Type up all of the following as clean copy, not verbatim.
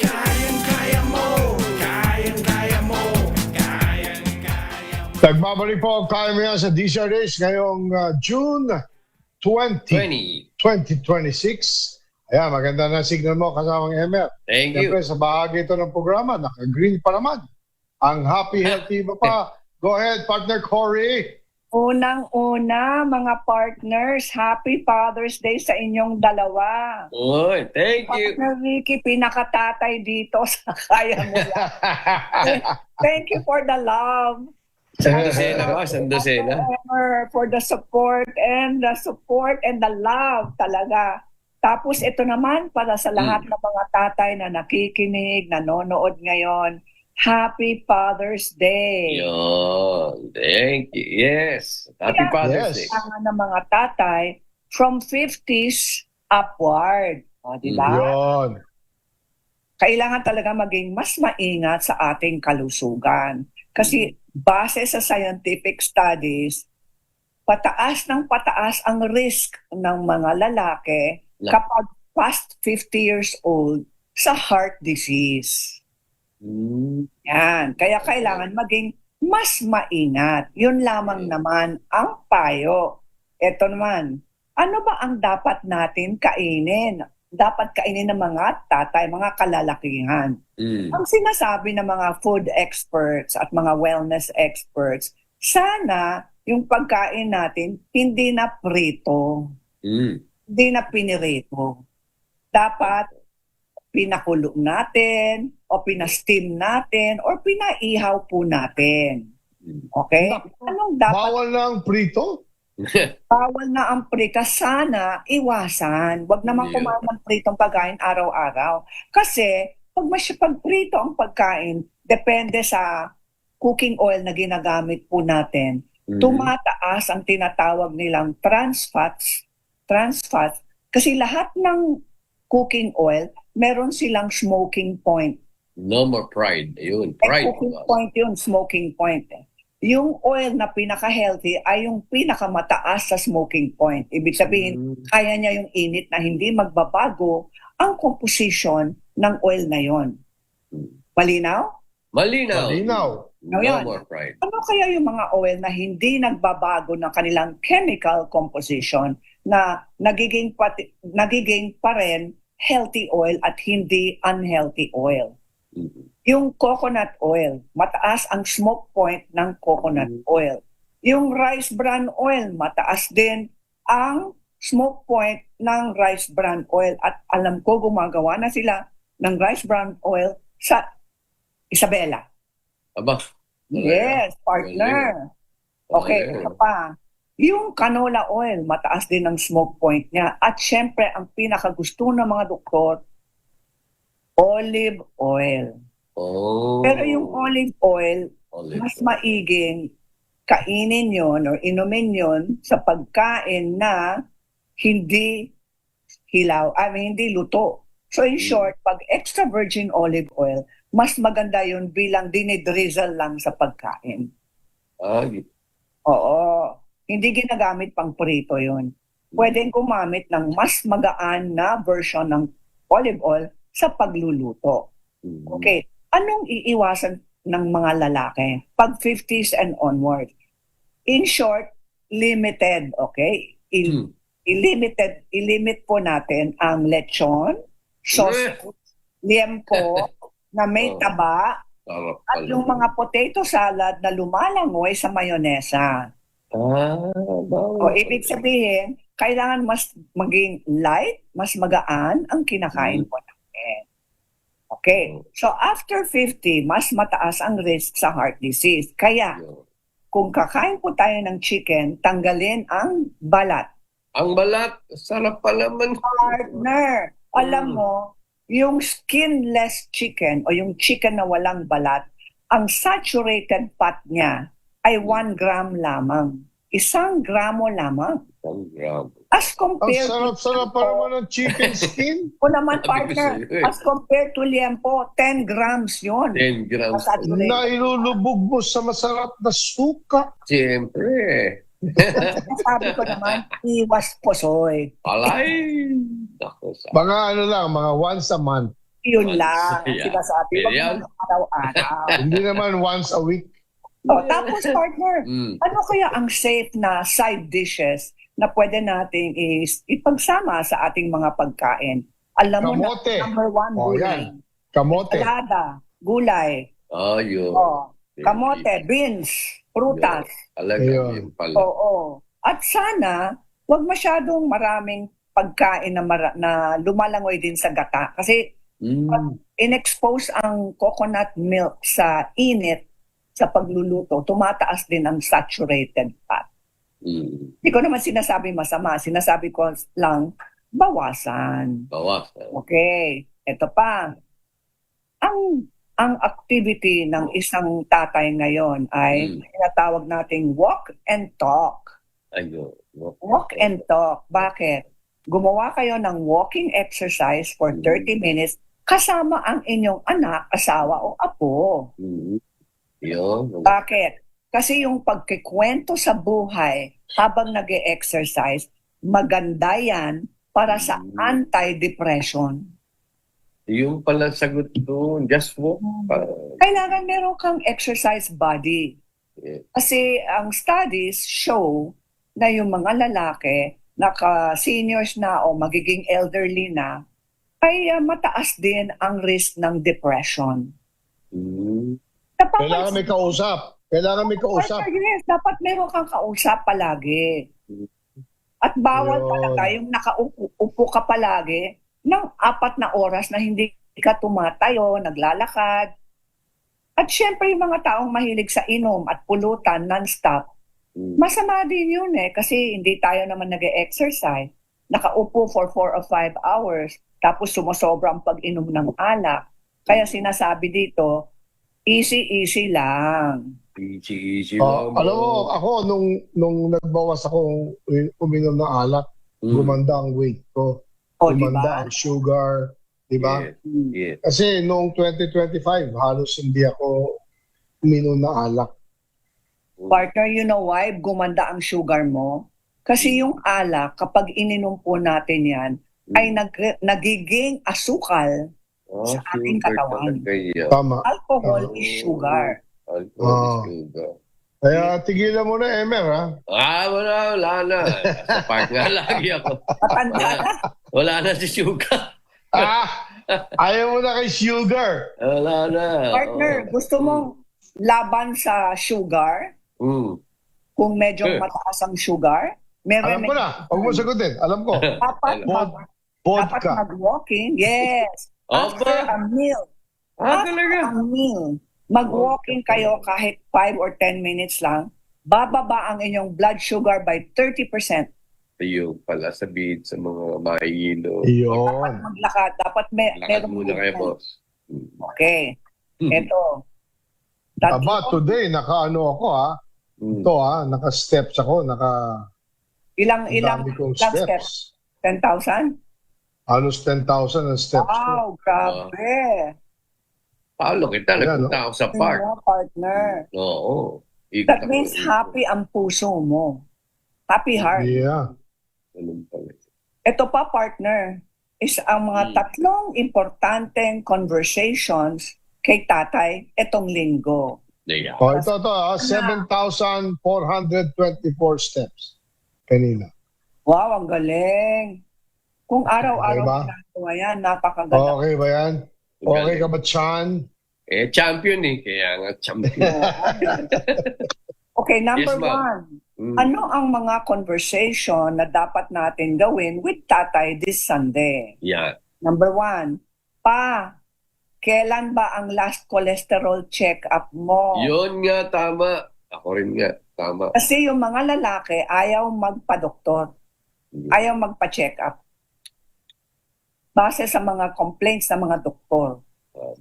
Kayang-kaya mo, kayang-kaya mo, kayang-kaya mo. Nagbabalik po ang kaya mo yan sa DZRH ngayong June 20, 2026. Ayan, maganda na signal mo kasamang Emer. Thank you. Siyempre, sa bahagi ito ng programa, naka-green pa naman. Ang happy, healthy iba pa. Go ahead, partner Cory. Unang-una, mga partners, Happy Father's Day sa inyong dalawa. Oy, thank you. Partner Ricky, pinakatatay dito sa kaya mo yan. Thank you for the love. Sandosena ba? Sandosena. For the support and the love talaga. Tapos ito naman para sa lahat ng mga tatay na nakikinig, nanonood ngayon. Happy Father's Day. Yun. Thank you. Yes. Happy Kaya, Father's yes. Day. Kailangan ng mga tatay from 50s upward. O, di ba? Yun. Kailangan talaga maging mas maingat sa ating kalusugan. Kasi base sa scientific studies, pataas ng pataas ang risk ng mga lalaki kapag past 50 years old sa heart disease. Yan. Kaya kailangan maging mas maingat. Yun lamang naman ang payo. Ito naman, ano ba ang dapat natin kainin? Dapat kainin ng mga tatay, mga kalalakihan. Ang sinasabi ng mga food experts at mga wellness experts, sana yung pagkain natin hindi na prito, hindi na pinirito. Dapat pinakulo natin o pinasteam natin o pinaihaw po natin. Okay? Anong dapat? Bawal na ang prito? Bawal na ang prito. Sana iwasan. Huwag naman Yeah. kumain ng pritong pagkain araw-araw. Kasi pag prito ang pagkain, depende sa cooking oil na ginagamit po natin, tumataas ang tinatawag nilang trans fats. Kasi lahat ng cooking oil, meron silang smoking point. No more pride. Ayun. Pride. Cooking point yun, smoking point. Yung oil na pinaka-healthy ay yung pinakamataas sa smoking point. Ibig sabihin, kaya niya yung init na hindi magbabago ang composition ng oil na yon. Malinaw? Malinaw. Malinaw. No Ayan. more pride. Ano kaya yung mga oil na hindi nagbabago ng kanilang chemical composition na nagiging pa rin healthy oil at hindi unhealthy oil? Yung coconut oil, mataas ang smoke point ng coconut oil. Yung rice bran oil, mataas din ang smoke point ng rice bran oil. At alam ko, gumagawa na sila ng rice bran oil sa Isabela. Aba. Yes, partner. Okay, ito pa. Yung canola oil, mataas din ang smoke point niya. At syempre, ang pinakagusto ng mga doktor, olive oil. Oh. Pero yung olive oil, mas maiging kainin yon o inumin yon sa pagkain na hindi hindi luto. So in short, pag extra virgin olive oil, mas maganda yun bilang dinidrizzle lang sa pagkain. Oo. Hindi ginagamit pang prito yun. Pwedeng gumamit ng mas magaan na version ng olive oil sa pagluluto. Okay. Anong iiwasan ng mga lalaki pag 50s and onward? In short, limited, okay? I-limit po natin ang lechon, sausage, liempo, na may taba, at yung mga potato salad na lumalangoy sa mayonesa. O ibig sabihin, kailangan mas maging light, mas magaan ang kinakain po natin. Okay. So after 50, mas mataas ang risk sa heart disease. Kaya, kung kakain po tayo ng chicken, tanggalin ang balat. Ang balat, sarap pa naman. Partner, alam mo, yung skinless chicken o yung chicken na walang balat, ang saturated fat niya ay 1 gram lamang. 1 gramo lamang. 1 gram. As Ang compared sarap-sarap pa naman ng chicken skin. o naman, Sabi ko partner, sa'yo eh. as compared to liempo, 10 grams yun. 10 grams. Saturated. Na ilulubog mo sa masarap na suka. Siyempre. Sabi ko naman, iwas posoy. Alay. Ako sa. Mga ano lang, mga once a month. Yun Once, lang ang yeah. sinasabi. Wag Yeah. mo araw-araw. Hindi naman once a week. Tapos partner, ano kaya ang safe na side dishes na pwede nating ipagsama sa ating mga pagkain? Alam mo Kamote. na, number one, Oh, gulay. yan. Kamote. Salada, gulay. Yun. Kamote, beans, prutas. Talaga Ayun. yun pala. Oo. At sana, wag masyadong maraming pagkain na lumalangoy din sa gata. Kasi pag in-expose ang coconut milk sa init sa pagluluto, tumataas din ang saturated fat. Hindi ko naman sinasabi masama. Sinasabi ko lang, bawasan. Bawasan. Okay. Ito pa. Ang activity ng isang tatay ngayon ay tinatawag nating walk and talk. Ayun. Walk and talk. Bakit? Gumawa kayo ng walking exercise for 30 minutes kasama ang inyong anak, asawa o apo. Yun. Bakit? Kasi yung pagkikwento sa buhay habang nag-e-exercise, maganda yan para sa anti-depression. Yung pala sagot doon. Just walk. Kailangan meron kang exercise body. Yeah. Kasi ang studies show na yung mga lalaki, naka-seniors na o magiging elderly na, ay mataas din ang risk ng depression. Kailangan may kausap. Kailangan may kausap. Yes, dapat meron kang kausap palagi. At bawal Ayun. talaga yung nakaupo ka palagi ng 4 na oras na hindi ka tumatayo, naglalakad. At syempre yung mga taong mahilig sa inom at pulutan non-stop, masama din yun kasi hindi tayo naman nag-e-exercise. Nakaupo for 4 or 5 hours, tapos sumosobra ang pag-inom ng alak. Kaya sinasabi dito, easy lang. Easy. Alam mo, ako, nung nagbawas akong uminom ng alak, gumanda ang weight ko. Gumanda ang sugar. Diba? Yeah. Kasi noong 2025, halos hindi ako uminom ng alak. Partner, you know why gumanda ang sugar mo? Kasi yung alak, kapag ininom po natin yan, ay nagiging asukal sa ating katawan. Tama. Alcohol is sugar. Alcohol is sugar. Kaya tigilan mo na, Emer, ha? Wala na. Sa park nga lagi ako. Matanda na. Wala na si sugar. Ayaw mo na kay sugar. Wala na. Partner, gusto mong laban sa sugar? Kung medyo mataas ang sugar? Alam ko na. Huwag mo sagutin. Alam ko. Dapat Vodka. mag-walking. Yes. After a meal. Talaga? After a meal. Mag-walking kayo kahit 5 or 10 minutes lang. Bababa ang inyong blood sugar by 30%. Ayun pala, sabihin sa mga mahihilo. Dapat Yun. maglakad. Dapat Lakad muna kayo, boss. Okay. Ito. Aba, today, naka-ano ako, ha? Ito, ha? Naka-steps ako. Ilang Dami kong steps? steps. 10,000? Halos 10,000 ang steps ko. Wow, grabe. Paolo kita, Ayan, nagpunta ako sa park. Partner. Oo. That means happy ang puso mo. Happy heart. Yeah. Ganun pala. Ito pa, partner, is ang mga tatlong importanteng conversations kay tatay etong linggo. Yeah. Oh, ito, ha? 7,424 steps. Kanina. Wow, ang galing. Kung araw-araw Okay ba? ginagawa yan, napakaganda. Okay ba yan? Okay ka ba, Chan? Champion kaya nga champion. Okay, number Yes, ma'am. 1. Ano ang mga conversation na dapat natin gawin with tatay this Sunday? Yeah. Number 1, kailan ba ang last cholesterol check-up mo? Yun nga, tama. Ako rin nga, tama. Kasi yung mga lalaki ayaw magpa-doktor. Ayaw magpa-check-up. Base sa mga complaints ng mga doktor.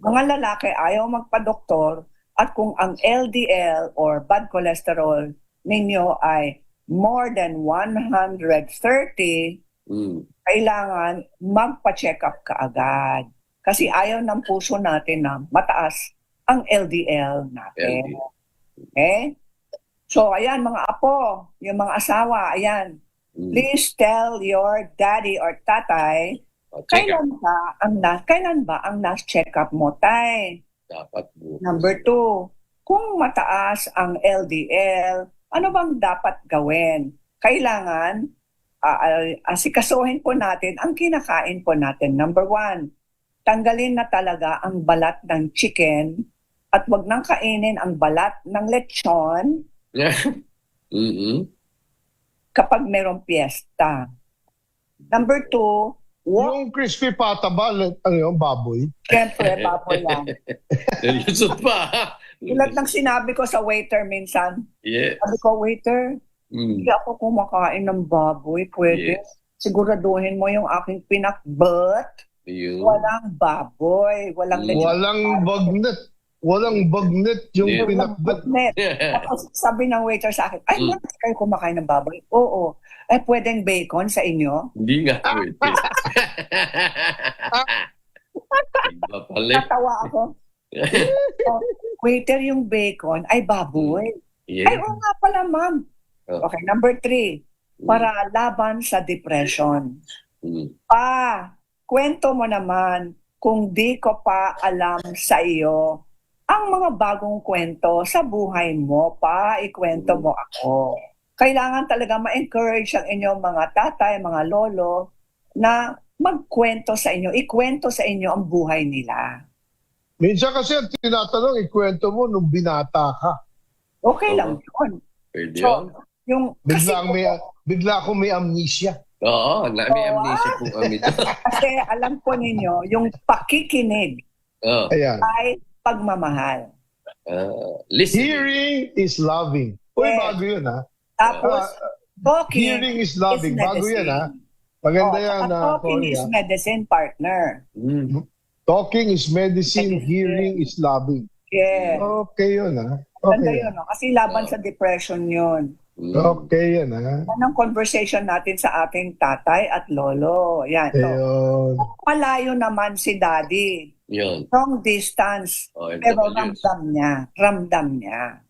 Mga lalaki ayaw magpa-doktor at kung ang LDL or bad cholesterol ninyo ay more than 130, kailangan magpa-check-up ka agad. Kasi ayaw ng puso natin na mataas ang LDL natin. Okay? So, ayan mga apo, yung mga asawa, ayan. Please tell your daddy or tatay Check up. Kailan ba ang last check-up mo, tay? Dapat bukas. Number 2, kung mataas ang LDL, ano bang dapat gawin? Kailangan asikasuhin po natin ang kinakain po natin. Number 1, tanggalin na talaga ang balat ng chicken at wag nang kainin ang balat ng lechon kapag merong piyesta. Number 2, Yung crispy pata ba, ano yung baboy? siyempre, baboy lang. Nalusot pa. Tulad ng sinabi ko sa waiter minsan, Yeah. sabi ko, waiter, hindi ako kumakain ng baboy, pwede. Yes. Siguraduhin mo yung aking pinakbet. Yun. Walang baboy, walang lechon. Walang bagnet yung Yeah. pinakbat. Net. Tapos sabi ng waiter sa akin, ay, bakit kayo kumakain ng baboy? Oo. Eh, pwedeng bacon sa inyo? Hindi nga pwede. Iba pala. Natawa ako. Oh, waiter, yung bacon ay baboy. Ay, Yeah. oo nga pala, ma'am. Oh. Okay, number 3, para laban sa depression. Mm. Kwento mo naman kung di ko pa alam sa iyo ang mga bagong kwento sa buhay mo pa, ikwento mo ako. Kailangan talaga ma-encourage ang inyong mga tatay, mga lolo na magkwento sa inyo, ikwento sa inyo ang buhay nila. Minsan kasi ang tinatanong, ikwento mo nung binata ka. Okay Oo. lang yun. Pwede So, yun. yung, kasi, Bigla akong may amnesia. Oo, may Oo, amnesia po kami doon. kasi alam po ninyo, yung pakikinig Oh, Ayan. ay pagmamahal. listen. Hearing is loving. Uy, Yes. bago yun ha. Tapos, talking Hearing is loving. is Bago yan ha. medicine. Maganda Oh, yan saka na, talking is medicine, partner. Mm. Talking is medicine, Medicine. hearing is loving. Yeah. Okay yun ha. Ganda Okay. yun, no? Kasi laban sa depression yun. Mm. Okay yan ha. Yan ang conversation natin sa ating tatay at lolo. Yan. So, Ayun. malayo naman si daddy. Yun. Long distance. Oh, Pero MWs. ramdam niya.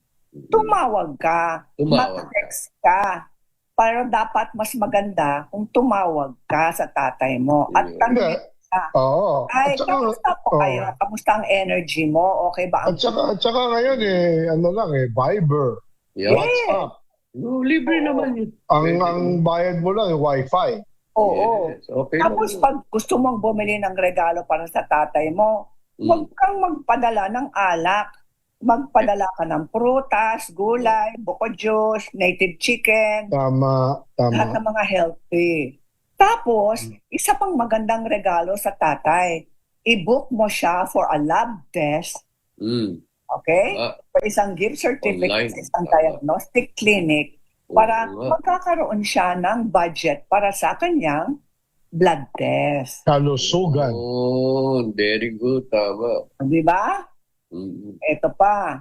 Tumawag ka. Tumawag ka. Mag-text ka. Pero dapat mas maganda kung tumawag ka sa tatay mo. At Yeah. tanungin ka, Oo. ay, At saka, kamusta po kayo? Kamusta ang energy mo? Okay ba? at saka ngayon ano lang Viber, Yeah. WhatsApp. No, libre naman yun. Ang bayad mo lang Wi-Fi. Oo. Yes, okay Tapos lang. pag gusto mong bumili ng regalo para sa tatay mo, huwag kang magpadala ng alak. Magpadala ka ng prutas, gulay, buko juice, native chicken, Tama. lahat ng mga healthy. Tapos, isa pang magandang regalo sa tatay, i-book mo siya for a lab test, Mm. okay? Ah, For isang gift certificate Online. sa isang Tama. diagnostic clinic para oo nga. magkakaroon siya ng budget para sa kanyang blood test. Kalusugan. Oh, very good. Tama. Di ba? Mm. Ito pa.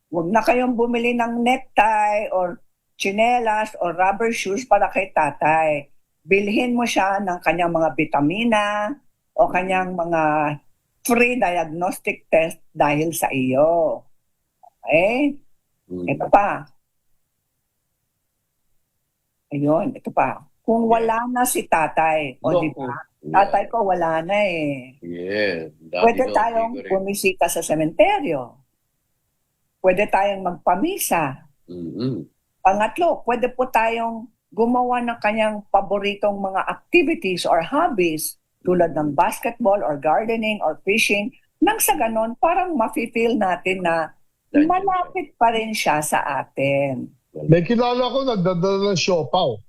Huwag na kayong bumili ng necktie or tsinelas or rubber shoes para kay tatay. Bilhin mo siya ng kanyang mga vitamina o kanyang mga free diagnostic test dahil sa iyo. Okay? Mm. Ito pa. Ayun, ito pa. Kung wala na si tatay, o No. di ba? Yeah. Tatay ko wala na eh. Yeah. Pwede tayong bumili. bumisita sa sementeryo. Pwede tayong magpamisa. Pangatlo, pwede po tayong gumawa ng kanyang paboritong mga activities or hobbies tulad ng basketball or gardening or fishing. Nang sa ganon, parang mafe-feel natin na malapit pa rin siya sa atin. May kilala ko nagdadala ng siopaw.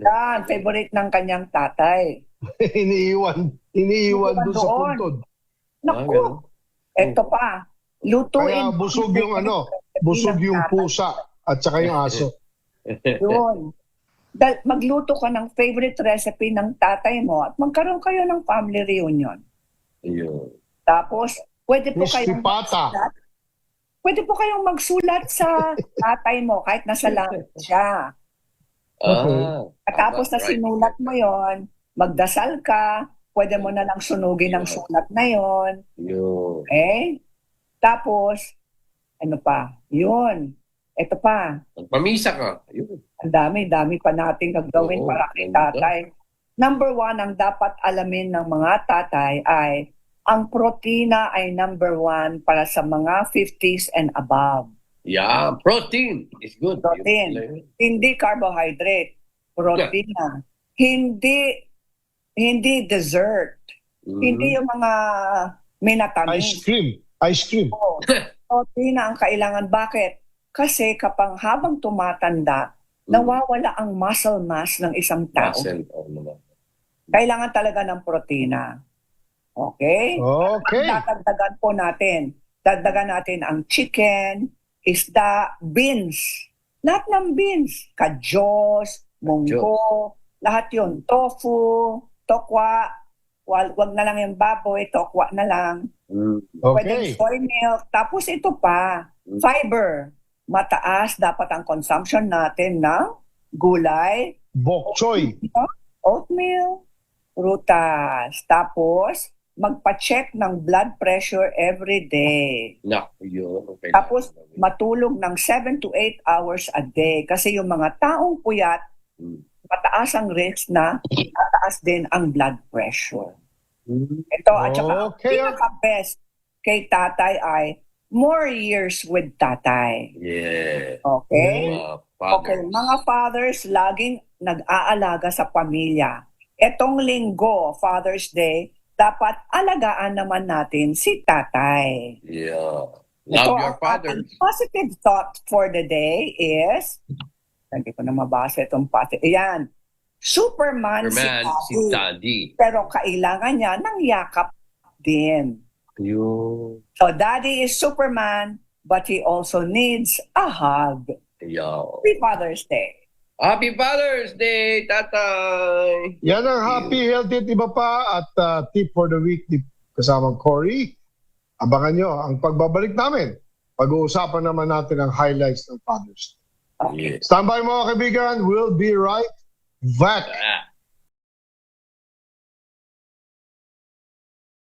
Yan, favorite ng kanyang tatay. iniiwan doon sa Doon. puntod. Naku, eto pa. Lutuin. Kaya busog yung busog yung pusa at saka yung aso. Yun. Magluto ka ng favorite recipe ng tatay mo at magkaroon kayo ng family reunion. Ayun. Tapos, pwede po Crispy kayong pata. magsulat sa tatay mo kahit nasa langit siya. At tapos na sinulat mo yon, magdasal ka, pwede mo na lang sunugin ang sulat na yon. Yun. Okay? Tapos, ano pa? Yun. Ito pa. Magpamisa ka. Ayun. Ang dami pa nating gagawin Oo, para kay ganda. tatay. number one, ang dapat alamin ng mga tatay ay ang protina ay number one para sa mga 50s and above. Yeah, protein is good. Protein. Hindi carbohydrate. Protina. Hindi dessert. Hindi yung mga minatamis. Ice cream. Protina ang kailangan. Bakit? Kasi kapag habang tumatanda, nawawala ang muscle mass ng isang tao. Muscle. Kailangan talaga ng protina. Okay? Okay. Dadagdagan po natin. Dagdagan natin ang chicken, isda, beans. Lahat ng beans. Kajos, munggo, lahat yun. Tofu, tokwa. Wag na lang yung baboy, tokwa na lang. Pwedeng Okay. soy milk. Tapos ito pa, fiber. Mataas dapat ang consumption natin ng gulay, Bok choy. oatmeal, prutas. Tapos, magpa-check ng blood pressure every day. Naku, yun. Okay. Tapos, matulog ng 7 to 8 hours a day. Kasi yung mga taong puyat, mataas ang risk na mataas din ang blood pressure. Ito, at saka, ang Okay. pinaka-best kay tatay ay more years with tatay. Yeah. Okay? Okay, Fathers. mga fathers, laging nag-aalaga sa pamilya. Etong linggo, Father's Day, dapat alagaan naman natin si tatay. Yeah. Ito, Love your ang father. ating positive thought for the day is, hindi ko na mabasa itong positive. Ayan, Superman, Superman, si si Daddy. Daddy. Pero kailangan niya ng yakap din. Yun. So, Daddy is Superman, but he also needs a hug. Yeah. Happy Father's Day. Happy Father's Day, tatay! Yan ang happy, healthy at iba pa. At tip for the week, kasamang Cory. Abangan nyo ang pagbabalik namin. Pag-uusapan naman natin ang highlights ng Father's Day. Yeah. Stand by mga kaibigan. We'll be right back. Ah.